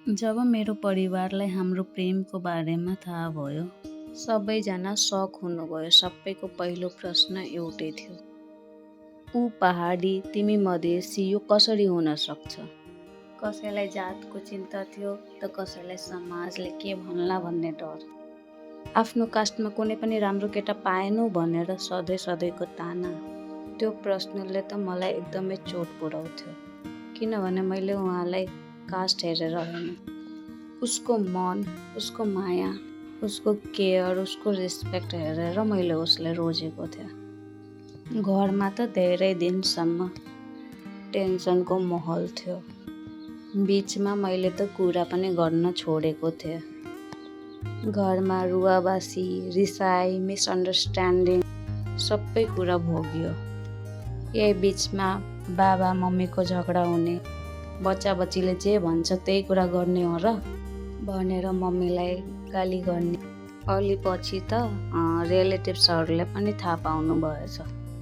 जब मेरो परिवारलाई हाम्रो प्रेमको बारेमा थाहा भयो, सबैजना सक हुनुभयो। सबैको पहिलो प्रश्न एउटै थियो, ऊ पहाडी तिमी मधेसी, यो कसरी हुन सक्छ? कसैलाई जातको चिन्ता थियो त कसैलाई समाजले के भन्ला भन्ने डर। आफ्नो कास्टमा कुनै पनि राम्रो केटा पाएनौ भनेर सधैँको ताना। त्यो प्रश्नले त मलाई एकदमै चोट पुर्याउँथ्यो, किनभने मैले उहाँलाई कास्ट हेरेर होइन, उसको मन, उसको माया, उसको केयर, उसको रेस्पेक्ट हेरेर मैले उसलाई रोजेको थिएँ। घरमा त धेरै दिनसम्म टेन्सनको माहौल थियो। बिचमा मैले त कुरा पनि गर्न छोडेको थिएँ। घरमा रुवाबासी, रिसाई, मिसअन्डरस्ट्यान्डिङ सबै कुरा भोगियो। यही बिचमा बाबा मम्मीको झगडा हुने, बच्चा बच्चीले जे भन्छ त्यही कुरा गर्ने हो र भनेर मम्मीलाई गाली गर्ने। अलि पछि त रिलेटिभ्सहरूले पनि थाहा पाउनु भएछ।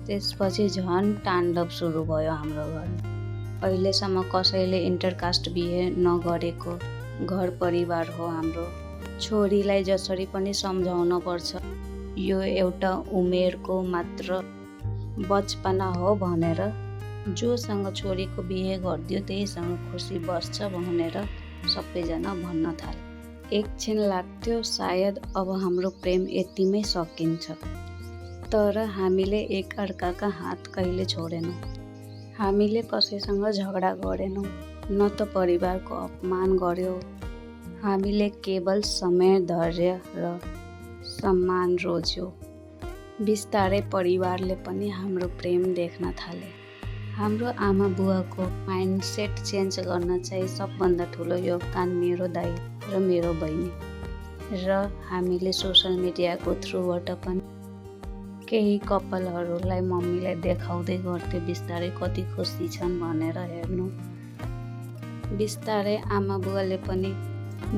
त्यसपछि झन् ताण्डव सुरु भयो हाम्रो घरमा। अहिलेसम्म कसैले इन्टरकास्ट बिहे नगरेको घर परिवार हो हाम्रो। छोरीलाई जसरी पनि सम्झाउन पर्छ, यो एउटा उमेरको मात्र बचपना हो भनेर जोसँग छोरीको बिहे गरिदियो त्यहीसँग खुसी बस्छ भनेर सबैजना भन्न थाले। एकछिन लाग्थ्यो सायद अब हाम्रो प्रेम यतिमै सकिन्छ, तर हामीले एकअर्काका हात कहिले छोडेनौँ। हामीले कसैसँग झगडा गरेनौँ, न त परिवारको अपमान गर्यो। हामीले केवल समय, धैर्य र सम्मान रोज्यो। बिस्तारै परिवारले पनि हाम्रो प्रेम देख्न थाले। हाम्रो आमा बुवाको माइन्डसेट चेन्ज गर्न चाहिँ सबभन्दा ठुलो योगदान मेरो दाइ र मेरो बहिनी र हामीले सोसल मिडियाको थ्रुबाट पनि केही कपालहरूलाई मम्मीलाई देखाउँदै गर्थे बिस्तारै कति खुसी छन् भनेर हेर्नु। बिस्तारै आमा बुवाले पनि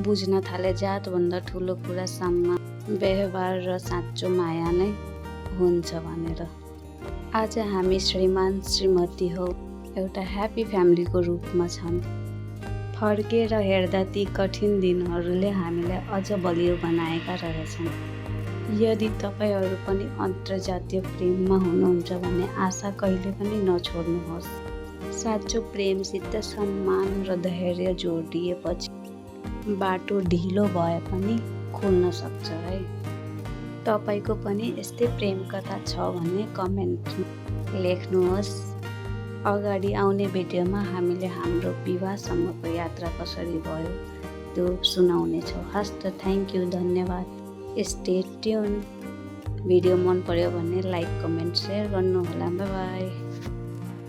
बुझ्न थाले जातभन्दा ठुलो कुरा सम्मान, व्यवहार र साँचो माया नै हुन्छ भनेर। आज हामी श्रीमान श्रीमती हो, एउटा ह्याप्पी फ्यामिलीको रूपमा छन्। फर्केर हेर्दा ती कठिन दिनहरूले हामीलाई अझ बलियो बनाएका रहेछन्। यदि तपाईँहरू पनि अन्तर्जातीय प्रेममा हुनुहुन्छ भने आशा कहिले पनि नछोड्नुहोस्। साँचो प्रेमसित सम्मान र धैर्य जोडिएपछि बाटो ढिलो भए पनि खुल्न सक्छ है। तपाईँको पनि यस्तै प्रेम कथा छ भने कमेन्टमा लेख्नुहोस्। अगाडि आउने भिडियोमा हामीले हाम्रो विवाहसम्मको यात्रा कसरी भयो त्यो सुनाउनेछौँ। हस् त, थ्याङ्क यू, धन्यवाद। Stay tune. भिडियो मन पर्यो भने लाइक, कमेन्ट, सेयर गर्नुहोला। By by.